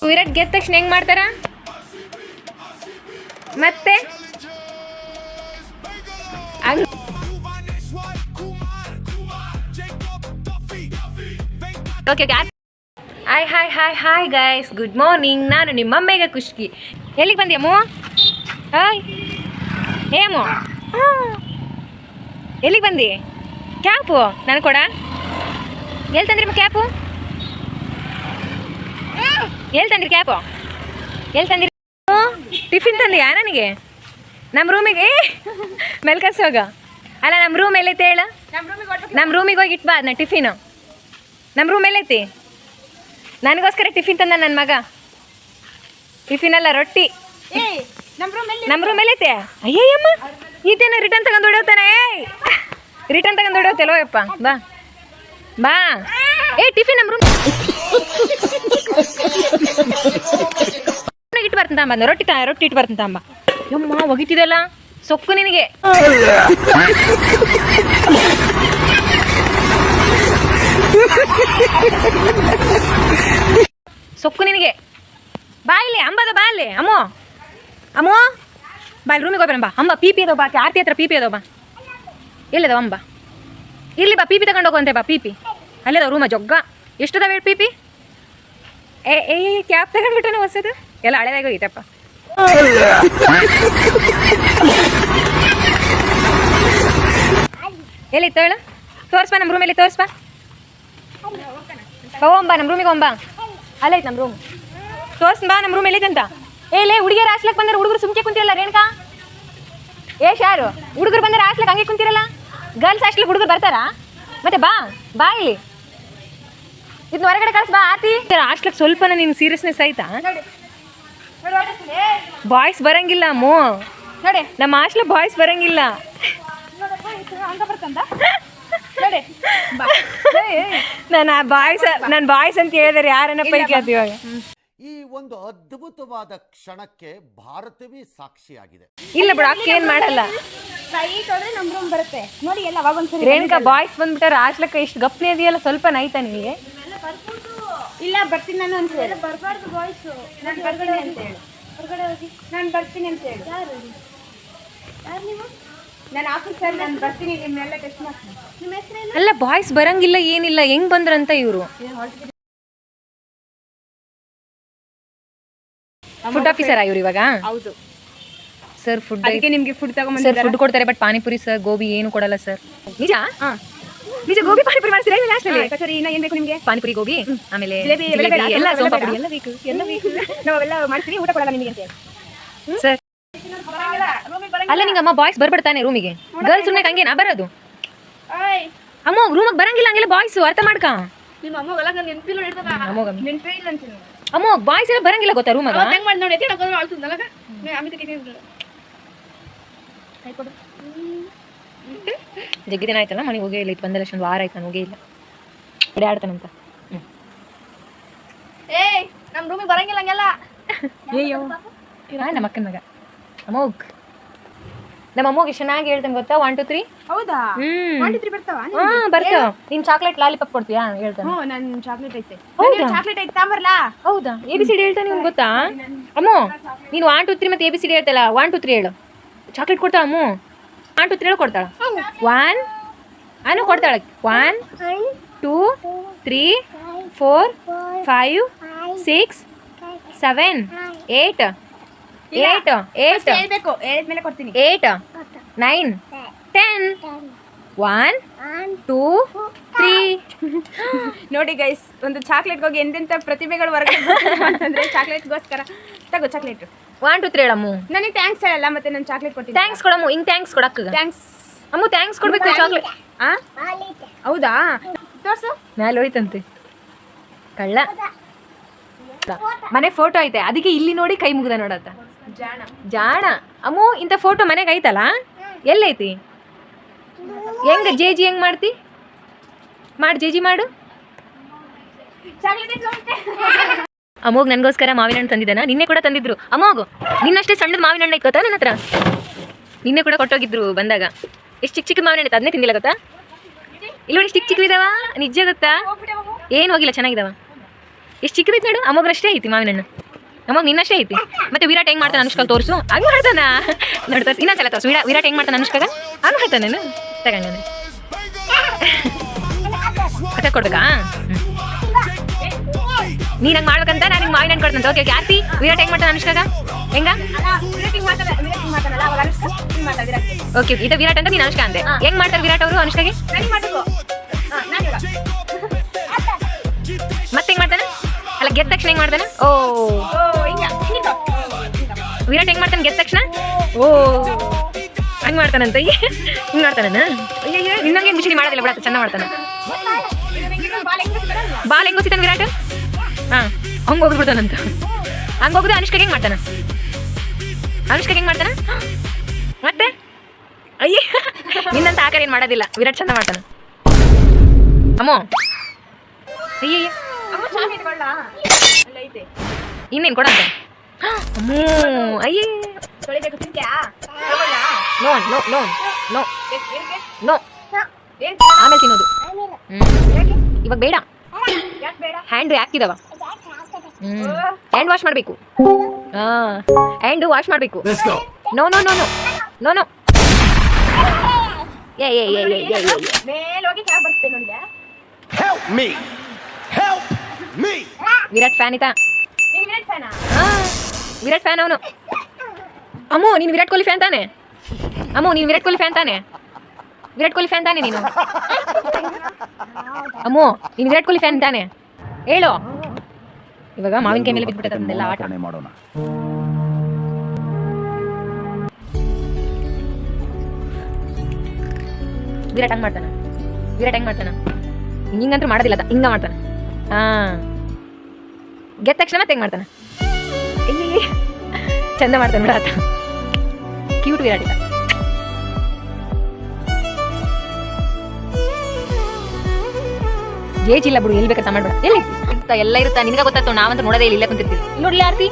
ವಿರಾಟ್ ಗೆದ್ದ ತಕ್ಷಣ ಹೆಂಗ್ ಮಾಡ್ತಾರ ಮತ್ತೆ okay hi hi hi hi guys, good morning. ನಾನು ನಿಮ್ಮ ಅಮ್ಮೆಗೆ ಖುಷ್ಕಿ. ಎಲ್ಲಿಗೆ ಬಂದಿ ಅಮ್ಮು? ಹಾಯ್ ಏಮು, ಎಲ್ಲಿಗೆ ಬಂದಿ? ಕ್ಯಾಪು ನಾನು ಕೊಡ. ಎಲ್ಲಿ ತಂದ್ರಿ ಕ್ಯಾಪು? ಎಲ್ಲಿ ತಂದ್ರಿ ಕ್ಯಾಪು? ಎಲ್ಲಿ ತಂದಿರಿ? ಟಿಫಿನ್ ತಂದಿಯಾ ನನಗೆ? ನಮ್ಮ ರೂಮಿಗೆ ಮೆಲ್ಕಸ್ ಹೋಗ. ಅಲ್ಲ ನಮ್ಮ ರೂಮ್ ಎಲ್ಲೈತೆ ಹೇಳು? ನಮ್ಮ ರೂಮಿಗೆ ಹೋಗಿ ಇಟ್ಬಾ ಅದನ್ನ ಟಿಫಿನು. ನಮ್ಮ ರೂಮ್ ಎಲ್ಲೈತಿ? ನನಗೋಸ್ಕರ ಟಿಫಿನ್ ತಂದ ನನ್ನ ಮಗ. ಟಿಫಿನ್ ಅಲ್ಲ, ರೊಟ್ಟಿ. ನಮ್ಮ ರೂಮ್ ಎಲ್ಲೈತೆ? ಅಯ್ಯಯ್ಯಮ್ಮ, ಇದೇನು ರಿಟರ್ನ್ ತಗೊಂಡು ಹೊಡೋತಾನೆ? ರಿಟರ್ನ್ ತಗೊಂಡು ಹೊಡೋತಲ್ಲೋ ಯಪ್ಪ. ಬಾ ಬಾ. ಟಿಫಿನ್ ನಮ್ಮ ರೂಮ್ ಇಟ್ಟು ಬರ್ತಂತ ಅಂಬ. ರೊಟ್ಟಿ ಇಟ್ಟು ಬರ್ತಂತ ಅಂಬ. ಯಮ್ಮ ಒಗಿತಿದಲ್ಲ ಸೊಕ್ಕು ನಿನಗೆ. ಸೊಕ್ಕು ನಿನಗೆ. ಬಾ ಇಲ್ಲಿ ಅಂಬದ, ಬಾ ಇಲ್ಲಿ ಅಮ್ಮೋ. ಅಮ್ಮೋ ಬಾ ಇಲ್ಲಿ ರೂಮಿಗೆ ಹೋಗ್ಬೇಡ. ಬಾ ಅಂಬ. ಪಿ ಅದಾವ. ಬಾ ಆರ್ತಿ ಹತ್ರ ಪಿ ಅದಾವ. ಬಾ ಎಲ್ಲಿದಾವ ಅಂಬ? ಇಲ್ಲಿ ಬಾ, ಪಿ ತಗೊಂಡು ಹೋಗುವಂತೆ. ಬಾ ಪಿ ಅಲ್ಲಿದಾವ ರೂಮ ಜೊಗ್ಗ. ಎಷ್ಟದಾವ ಹೇಳಿ ಪಿ? ಕ್ಯಾಬ್ ತಗೊಂಡ್ಬಿಟ್ಟನ ಹೊಸದು. ಎಲ್ಲ ಹಳೆದಾಗ ಹೋಗಿತ್ತಪ್ಪ. ಎಲ್ಲಿ ಹೇಳು? ತೋರಿಸ್ಬಾ ನಮ್ಮ ರೂಮಲ್ಲಿ, ತೋರಿಸ್ಬಾ. ಹೋಗಂಬ ನಮ್ಮ ರೂಮಿಗೆ ಹೋಗಂಬ. ಅಲ್ಲೈತೆ ನಮ್ಮ ರೂಮ್. ತೋರಿಸ್ಬಾ ನಮ್ಮ ರೂಮ್ ಎಲ್ಲೈತಂತ. ಲೇ ಹುಡುಗಿಯರು ಹಾಸ್ಲಕ್ಕೆ ಬಂದರೆ ಹುಡುಗರು ಸುಮ್ಕೆ ಕುಂತಿರಲ್ಲ ರೇಣುಕಾ? ಶಾರು ಹುಡುಗರು ಬಂದರೆ ಹಾಸ್ಲಕ್ಕೆ ಹಂಗೆ ಕುಂತಿರಲ್ಲ? ಗರ್ಲ್ಸ್ ಹಾಸ್ಲಕ್ಕೆ ಹುಡುಗರು ಬರ್ತಾರಾ? ಮತ್ತೆ ಬಾ ಬಾ ಇಲ್ಲಿ. ಇದನ್ನ ಹೊರಗಡೆ ಕಳಿಸ್ ಬಾ. ಆತಿ ಹಾಸ್ಲಕ್ಕೆ ಸ್ವಲ್ಪನ ನೀನು ಸೀರಿಯಸ್ನೆಸ್ ಆಯ್ತಾ? ಬಾಯ್ಸ್ ಬರಂಗಿಲ್ಲ ಅಮ್ಮು. ನೋಡಿ ನಮ್ಮ ಹಾಸ್ಟ್ಲ ಬಾಯ್ಸ್ ಬರಂಗಿಲ್ಲ. ನಾನು ಬಾಯ್ಸ್ ಅಂತ ಹೇಳಿದ್ರೆ ಯಾರನ್ನ ಪೈಕಿ ಆತ ಇವಾಗ. ಈ ಒಂದು ಅದ್ಭುತವಾದ ಕ್ಷಣಕ್ಕೆ ಭಾರತವೇ ಸಾಕ್ಷಿಯಾಗಿದೆ. ಇಲ್ಲ ಬಿಡು, ಅಕ್ಕ ಏನ್ ಮಾಡಲ್ಲ. ನೋಡಿ ಎಲ್ಲ ಅವಾಗೊಂದ್ಸರಿ ರೇಣುಕಾ ಬಾಯ್ಸ್ ಬಂದ್ಬಿಟ್ಟಾರ ಹಾಸ್ಲಕ್ಕ. ಇಷ್ಟು ಗಪ್ನೆ ಇದೆಯಲ್ಲ, ಸ್ವಲ್ಪ ನೈತಾ ನಿಮಗೆ? ಇಲ್ಲ ಬರ್ತೀನಿ ನಾನು ಅಂತ ಹೇಳಿ. ಬರಬಾರ್ದು ಬಾಯ್ಸ್. ನಾನು ಬರ್ತೀನಿ ಅಂತ ಹೇಳಿ. ಹೊರಗಡೆ ಹೋಗಿ ನಾನು ಬರ್ತೀನಿ ಅಂತ ಹೇಳಿ. ಯಾರು ನೀವು? ನಾನು ಆಫೀಸರ್, ನಾನು ಬರ್ತೀನಿ. ನಿಮ್ಮೆಲ್ಲ ಟೆಸ್ಟ್ ಮಾಡ್ತೀನಿ. ನಿಮ್ಮ ಹೆಸರೇನು? ಅಲ್ಲ ಬಾಯ್ಸ್ ಬರಂಗಿಲ್ಲ ಏನಿಲ್ಲ, ಹೆಂಗ್ ಬಂದ್ರಂತ ಇವರು? ಫುಡ್ ಆಫೀಸರ್ ಇವ್ರು ಇವಾಗ? ಹೌದು ಸರ್. ಫುಡ್ ಅದಕ್ಕೆ ನಿಮಗೆ ಫುಡ್ ತಗೊಂಡ್ ಸರ್ ಫುಡ್ ಕೊಡ್ತಾರೆ, ಬಟ್ ಪಾನಿಪುರಿ ಸರ್, ಗೋಬಿ ಏನು ಕೊಡಲ್ಲ ಸರ್. ನಿಜ? ನಿಜ ಗೋಬಿ ಪಾನಿಪುರಿ ಮಾಡ್ತೀರಾ ಲಾಸ್ಟಲ್ಲಿ? ಸರಿ, ಇನ್ನ ಏನ್ ಬೇಕು ನಿಮಗೆ? ಪಾನಿಪುರಿ, ಗೋಬಿ, ಆಮೇಲೆ ಜಿಲೇಬಿ ಎಲ್ಲ ಸೋಂಪಾಪುರಿ ಎಲ್ಲ ಬೇಕು. ನಾವೆಲ್ಲ ಮಾಡ್ತೀವಿ, ಊಟ ಕೊಡಲ್ಲ ನಿಮಗೆ ಅಂತ ಹೇಳಿ. ಸರ್ ಅಲ್ಲ ನಿಂಗಮ್ಮ ಬಾಯ್ಸ್ ಬರ್ಬಿಡ್ತಾನೆ ರೂಮಿಗೆ. ಗರ್ಲ್ಸ್ ರೂಮ್ನಾಗ ಹಂಗೆ ನಾ ಬರೋದು. ಅಮ್ಮ ರೂಮಿಗೆ ಬರಂಗಿಲ್ಲ ಹಂಗೆಲ್ಲ ಬಾಯ್ಸ್, ಅರ್ಥ ಮಾಡ್ಕ. ನಿಮ್ಮ ಅಮ್ಮ ಒಳಗ ನೆನಪಿಲ್ಲ ಇರ್ತದ. ನೆನಪೇ ಇಲ್ಲ ಅಂತೀನಿ. ಅಮ್ಮ ಬಾಯ್ಸ್ ಎಲ್ಲ ಬರಂಗಿಲ್ಲ ಗೊತ್ತಾ ರೂಮಾಗ? ಹೆಂಗ್ ಮಾಡಿ ನೋಡಿ ಎತ್ತಿ ಆಳ್ತದಲ್ಲ. ಅಮಿತ ಕೈ ಕೊಡು. ಜಗ್ಗಿ ದಿನ ಆಯ್ತಲ್ಲ ಮನೆಗೆ ಹೋಗೇ ಇಲ್ಲ. ಇತ್ತು ಬಂದ ಲಕ್ಷ ವಾರ ಆಯ್ತು ನಾನು ಹೋಗೇ ಇಲ್ಲ. ಕಡೆ ಆಡ್ತಾನಂತ. ನಮ್ಮ ರೂಮಿಗೆ ಬರಂಗಿಲ್ಲ ಹಂಗೆಲ್ಲ. ಅಯ್ಯೋ ನಮ್ಮ ಅಕ್ಕನ ಮಗ ಅಮೋಗ್. ನಮ್ಮ ಅಮ್ಮೋಗೆ ಚೆನ್ನಾಗಿ ಹೇಳ್ತಾನೆ ಗೊತ್ತಾ? 1 2 3. ಹೌದಾ? 1 2 3 ಬರ್ತಾವ? ಬರ್ತಾವ. ನೀನ್ ಚಾಕ್ಲೇಟ್ ಲಾಲಿಪಾಪ್ ಕೊಡ್ತೀಯಾ? ಹೇಳ್ತಾನೆ. ನಾನು ಚಾಕ್ಲೇಟ್ ಐತೆ. ಹೌದಾ? ಚಾಕ್ಲೇಟ್ ಐತೆ ತಾಂಬರ್ಲಾ? ಹೌದಾ? ABCD ಹೇಳ್ತಾನೆ ಇವ್ನು ಗೊತ್ತಾ? ಅಮ್ಮೋ ನೀನು 1 2 3 ಮತ್ತೆ ABCD ಹೇಳ್ತಲ್ಲ. 1 2 3 ಹೇಳು. ಚಾಕ್ಲೇಟ್ ಕೊಡ್ತಾಳ ಅಮ್ಮು. 1 2 3 ಹೇಳು ಕೊಡ್ತಾಳ. 1 ಅನು ಕೊಡ್ತಾಳ. 1 2 3 4 5 6 7 8 8 8 ಹೇಳ್ಬೇಕು. ಹೇಳಿದ್ಮೇಲೆ ಕೊಡ್ತೀನಿ. 8 9 10 1 2 3. ನೋಡಿ ಗೈಸ್, ಒಂದು ಚಾಕ್ಲೇಟ್ಗೆ ಹೋಗಿ ಎಂತೆಂಥ ಪ್ರತಿಭೆಗಳು ಹೊರಗಡೆ ಅಂತಂದ್ರೆ ಚಾಕ್ಲೇಟ್ಗೋಸ್ಕರ. ತಗೋ ಚಾಕ್ಲೇಟ್. 1 2 3 ಹೇಳಮ್ಮು. ನನಗೆ ಥ್ಯಾಂಕ್ಸ್ ಹೇಳಲ್ಲ, ಮತ್ತೆ ನಾನು ಚಾಕ್ಲೇಟ್ ಕೊಡ್ತೀನಿ. ಥ್ಯಾಂಕ್ಸ್ ಕೊಡಮ್ಮು. ಹಿಂಗೆ ಥ್ಯಾಂಕ್ಸ್ ಕೊಡಕ್ಕ. ಥ್ಯಾಂಕ್ಸ್ ಅಮ್ಮು, ಥ್ಯಾಂಕ್ಸ್ ಕೊಡ್ಬೇಕು. ಚಾಕ್ಲೇಟ್ ಹೌದಾ? ತೋರ್ಸು. ಮ್ಯಾಲೆ ಹೋಯ್ತಂತೆ ಕಳ್ಳ. ಮನೆ ಫೋಟೋ ಐತೆ, ಅದಕ್ಕೆ ಇಲ್ಲಿ ನೋಡಿ ಕೈ ಮುಗ್ದ ನೋಡತ್ತ. ಜಾಣ ಅಮ್ಮು. ಇಂಥ ಫೋಟೋ ಮನೆಗೆ ಐತಲ್ಲ, ಎಲ್ಲೈತಿ? ಹೆಂಗ ಜೇಜಿ ಹೆಂಗ್ ಮಾಡ್ತಿ? ಮಾಡಿ ಜೇಜಿ ಮಾಡು. ಅಮ್ಮೋಗ್ ನನಗೋಸ್ಕರ ಮಾವಿನ ಹಣ್ಣು ತಂದಿದ್ದಾನ. ನಿನ್ನೆ ಕೂಡ ತಂದಿದ್ರು ಅಮ್ಮೋಗು. ನಿನ್ನಷ್ಟೇ ಸಣ್ಣದ ಮಾವಿನ ಹಣ್ಣು ಐತೋತಾ ನನ್ನ ಹತ್ರ? ನಿನ್ನೆ ಕೂಡ ಕೊಟ್ಟೋಗಿದ್ರು ಬಂದಾಗ. ಎಷ್ಟು ಚಿಕ್ಕ ಚಿಕ್ಕ ಮಾವಿನ ಹಣ್ಣು ಅದನ್ನೇ ತಿಂದಿಲ್ಲ ಗೊತ್ತಾ? ಇಲ್ಲಿ ನೋಡಿ ಚಿಕ್ಕ ಚಿಕ್ಕ ಇದಾವ. ನಿಜ ಗೊತ್ತಾ? ಏನು ಹೋಗಿಲ್ಲ, ಚೆನ್ನಾಗಿದಾವ. ಎಷ್ಟು ಚಿಕ್ಕದೈತಿ ನೋಡು. ಅಮ್ಮಗ್ರಷ್ಟೇ ಐತಿ ಮಾವಿನ ಹಣ್ಣು. ಅಮ್ಮಗ್ ನಿನ್ನಷ್ಟೇ ಐತಿ. ಮತ್ತೆ ವಿರಾಟ್ ಹೆಂಗ್ ಮಾಡ್ತಾನೆ ಅನುಷ್ಕಾಲ್ ತೋರಿಸು. ಹಂಗೆ ಮಾಡ್ತಾನ ನೋಡಿ ತೋರಿಸಿ. ಇನ್ನೊಂದ್ಸಲ ತೋರಿಸು. ವಿರಾಟ್ ಹೆಂಗ್ ಮಾಡ್ತಾನೆ ಅನುಷ್ಕಾಗ ಹಂಗೆ ಮಾಡ್ತಾನೆ. ನಾನು ತಗೊಂಡೆ ಮತ್ತೆ ಕೊಡ್ಬೇಕಾ? ನೀನು ಹಂಗೆ ಮಾಡ್ಬೇಕಂತ ನಾನು ನಿಂಗೆ ಮಾವಿನ ಹಣ್ಣು ಕೊಡ್ತಂತ. Okay okay. ಆರ್ತಿ ವಿರಾಟ್ ಹೆಂಗ್ ಮಾಡ್ತಾನೆ ಅನುಷ್ಕಾಗ ಹೆಂಗ? ಓಕೆ ಇದು ವಿರಾಟ್ ಅಂತ ನೀನು ಅನುಷ್ಕಾ ಅಂತೆ. ಹೆಂಗ್ ಮಾಡ್ತಾರೆ ವಿರಾಟ್ ಅವರು ಅನುಷ್ಕಾಗೆ? ಮತ್ತೆ ಹೆಂಗ್ ಮಾಡ್ತಾನೆ? ಅಲ್ಲ ಗೆದ್ದ ತಕ್ಷಣ ಹೆಂಗ್ ಮಾಡ್ತಾನೆ? ಓ ವಿರಾಟ್ ಹೆಂಗ್ ಮಾಡ್ತಾನೆ ಗೆದ್ದ ತಕ್ಷಣ? ಓ ಹಂಗ್ ಮಾಡ್ತಾನಂತ. ಹಿಂಗ್ ಮಾಡ್ತಾನ. ಇನ್ನೊಂಗೆ ಮಿಷಿನಿ ಮಾಡೋದಿಲ್ಲ ಬಿಡ, ಚಂದ ಮಾಡ್ತಾನೆ. ಬಾಲ್ ಹೆಂಗ್ ಗೊತ್ತಿತ್ತಾನ ವಿರಾಟ್? ಹಾ ಹಂಗೆ ಹೋಗ್ಬಿಡ್ತಾನಂತ. ಹಂಗೆ ಹೋಗುದು ಅನುಷ್ಕಾಗೆ ಹೆಂಗ್ ಮಾಡ್ತಾನ? ಅನುಷ್ಕಾಗೆ ಹೆಂಗ್ ಮಾಡ್ತಾನ? ಮತ್ತೆ ಅಯ್ಯ ನಿನ್ನಂತ ಆಕಾರ ಏನು ಮಾಡೋದಿಲ್ಲ. ವಿರಾಟ್ ಚಂದ ಮಾಡ್ತಾನೆ. ಅಮ್ಮೋ ಅಯ್ಯಯ್ಯ ಇನ್ನೇನು ಕೊಡಂತ? ಅಮ್ಮೋ ಅಯ್ಯೇ no no no no no ಆಮೇಲೆ ತಿನ್ನೋದು. ಇವಾಗ ಬೇಡ. ಹ್ಯಾಂಡ್ ಯಾಕಿದಾವ? ಹ್ಯಾಂಡ್ ವಾಶ್ ಮಾಡಬೇಕು. ಹಾಂ ಹ್ಯಾಂಡ್ ವಾಶ್ ಮಾಡಬೇಕು. No no no no no no Virat fan ಇತಾ? ವಿರಾಟ್ ಫ್ಯಾನ್ ಅವನು. ಅಮ್ಮು ನೀನು ವಿರಾಟ್ ಕೊಹ್ಲಿ ಫ್ಯಾನ್ ತಾನೆ? ಅಮ್ಮು ನೀನು ವಿರಾಟ್ ಕೊಹ್ಲಿ ಫ್ಯಾನ್ ತಾನೆ? ವಿರಾಟ್ ಕೊಹ್ಲಿ ಫ್ಯಾನ್ ತಾನೆ ನೀನು? ಅಮ್ಮು ನೀನು ವಿರಾಟ್ ಕೊಹ್ಲಿ ಫ್ಯಾನ್ ತಾನೆ? ಹೇಳು. ಇವಾಗ ಮಾವಿನಕಾಯಿ ಮೇಲೆ ಬಿದ್ದುಬಿಟ್ಟದಲ್ಲ ಆಟ ಮಾಡೋಣ. ವಿರಾಟ್ ಹಂಗೆ ಮಾಡ್ತಾನೆ. ವಿರಾಟ್ ಹೆಂಗೆ ಮಾಡ್ತಾನೆ? ಹಿಂಗಂತೂ ಮಾಡೋದಿಲ್ಲ. ಹಿಂಗ ಮಾಡ್ತಾನೆ. ಹಾಂ ಗೆದ್ದ ತಕ್ಷಣ ಮತ್ತೆ ಹೆಂಗೆ ಮಾಡ್ತಾನೆ? ಚಂದ ಮಾಡ್ತಾನೆ ಬಿಡ ಆತ. ಕ್ಯೂಟ್ ವಿರಾಟ್ ಇದ್ದ. ಏಜ್ ಇಲ್ಲ ಬಿಡು, ಎಲ್ಲಿ ಬೇಕಾದ್ರೆ ಮಾಡ್ಬೇಡ. ಎಲ್ಲಿ ಇರ್ತಾ ಎಲ್ಲ ಇರುತ್ತಾ ನಿನಗೆ ಗೊತ್ತಾಗ್ತಾವ. ನಾವಂತೂ ನೋಡೋದೇ ಇಲ್ಲ ಕುಂತಿರ್ತೀವಿ. ನೋಡ್ಲಿ ಆರ್ತಿ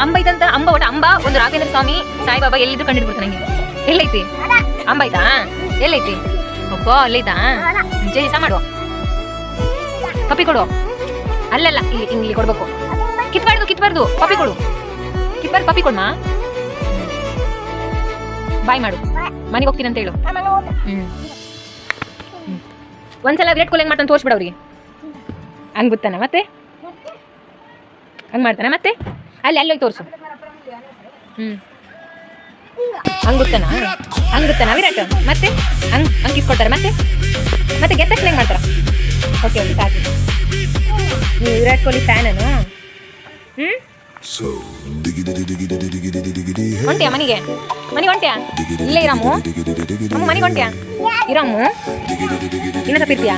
ಅಂಬ ಐತಂತ. ಅಂಬ ಒಟ್ಟು ಅಂಬ ಒಂದು ರಾಘವೇಂದ್ರ ಸ್ವಾಮಿ ಸಾಯಿಬಾಬಾ ಎಲ್ಲಿದ್ರು ಕಂಡಿಡ್ಬಿಡ್ತಾನೆ. ನಂಗೆ ಎಲ್ಲೈತಿ ಅಂಬ ಆಯ್ತಾ? ಎಲ್ಲೈತಿ? ಒಬ್ಬ ಅಲ್ಲೈತಾ? ಜೈ ಸಹ ಮಾಡುವ. ಪಪ್ಪಿ ಕೊಡು. ಅಲ್ಲಲ್ಲ ಇಲ್ಲಿ ಇಲ್ಲಿ ಕೊಡ್ಬೇಕು. ಕಿತ್ಬಾರ್ದು ಪಪ್ಪಿ ಕೊಡು. ಕಿತ್ಬಾರ್ದು ಪಪ್ಪಿ ಕೊಡ್ಮಾ. ಬಾಯ್ ಮಾಡು. ಮನೆಗೆ ಹೋಗ್ತೀನಿ ಅಂತ ಹೇಳು. ಒಂದ್ಸಲ ವಿರಾಟ್ ಕೊಹ್ಲಿ ಹೆಂಗ್ ಮಾಡ್ತಾನೆ ತೋರಿಸ್ಬಿಡ ಅವ್ರಿಗೆ. ಹಂಗೆ ಗೊತ್ತಾನ ಮತ್ತೆ ಹಂಗೆ ಮಾಡ್ತಾನೆ. ಮತ್ತೆ ಅಲ್ಲೋಗಿ ತೋರಿಸು. ಹಂಗೆ ಗೊತ್ತಾನ ವಿರಾಟ್. ಮತ್ತೆ ಹಂಗೆ ಕಿಸ್ಕೊಡ್ತಾರೆ. ಮತ್ತೆ ಗೆದ್ದ ತಕ್ಷಣ ಹೆಂಗೆ ಮಾಡ್ತಾರ? ಓಕೆ ಓಕೆ ಸಾಕು. ನೀವು ವಿರಾಟ್ ಕೊಹ್ಲಿ ಫ್ಯಾನನು? ಹೊಂಟ್ಯಾ ಮನೆಗೆ ಹೊಂಟ್ಯಾ? ಇಲ್ಲೇ ಇರಾಮು. ಅಮ್ಮ ಮನೆಗೆ ಹೊಂಟ್ಯಾ? ಇರಾಮು ಇನ್ನ ತಪ್ಪಿರ್ತೀಯಾ?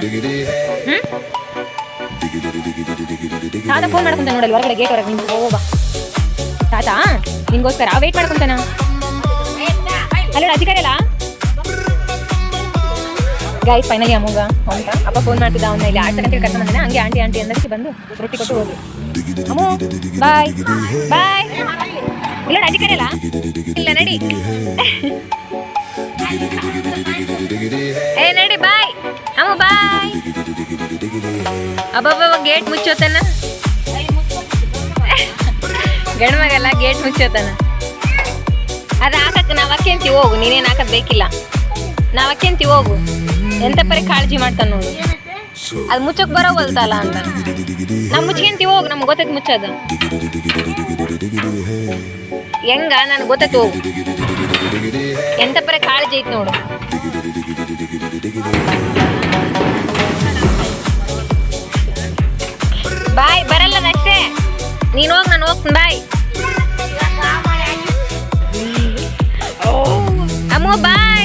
ತಾತ ಫೋನ್ ಮಾಡ್ಕೊಂತಾನೆ ನೋಡಲ್ಲಿ ಹೊರಗಡೆ ಗೇಟ್ ಹೊರಗೆ. ನಿಂಗೆ ಹೋಗ ತಾತ ನಿನ್ಗೋಸ್ಕರ ವೇಟ್ ಮಾಡ್ಕೊಂತಾನ. ಅಲ್ಲ ಅಧಿಕಾರಿ ಅಲ್ಲ ಗೈಸ್. ಫೈನಲಿ ಅಮ್ಮಗ ಅಂತ ಅಪ್ಪ ಫೋನ್ ಮಾಡ್ತಿದ್ದ. ಅವನ್ನ ಇಲ್ಲಿ ಆಡ್ಸಕ್ಕೆ ಕರ್ಕೊಂಡು ಬಂದಿನ. ಹಂಗೆ ಆಂಟಿ ಅಂದಕ್ಕೆ ಬಂದು ರೊಟ್ಟಿ ಕೊಟ್ಟು ಹೋಗಿ. ಅಮ್ಮು ಬಾಯ್ ಬಾಯ್. ಇಲ್ಲ ಅಧಿಕಾರಿ ಅಲ್ಲ ಇಲ್ಲ ನಡಿ. ಏ ನಡಿ ಬಾಯ್. ಅಮ್ಮ ಬಾಯ್. ಅಬ್ಬಬ್ಬ ಗೇಟ್ ಮುಚ್ಚೋತನ. ಗಂಡ್ಮಗಲ್ಲ ಗೇಟ್ ಮುಚ್ಚೋತನ. ಅದು ಹಾಕಕ್ಕೆ ನಾವು ಅಕ್ಕಿ ಅಂತೀವಿ ಹೋಗು. ನೀನೇನು ಹಾಕೋದು ಬೇಕಿಲ್ಲ. ನಾವು ಅಕ್ಕಿ ಅಂತೀವಿ ಹೋಗು. ಎಂತ ಪರಿ ಕಾಳಜಿ ಮಾಡ್ತಾನೆ ನೋಡು. ಅದು ಮುಚ್ಚಕ್ಕೆ ಬರೋವಲ್ತಲ್ಲ ಅಂತ ನಾವು ಮುಚ್ಕೊಂತೀವಿ ಹೋಗು. ನಮ್ಗೆ ಗೊತ್ತೈತೆ ಮುಚ್ಚೋದು ಹೆಂಗ. ನನಗೆ ಗೊತ್ತೈತೆ ಹೋಗು. ಎಂತ ಪರಿ ಕಾಳಜಿ ಐತೆ ನೋಡು. ಬಾಯ್ ಬರಲ್ಲದಷ್ಟೇ. ನೀನು ಹೋಗಿ ನಾನು ಹೋಗ್ತೀನಿ. ಬಾಯ್ ಅಮ್ಮ ಬಾಯ್.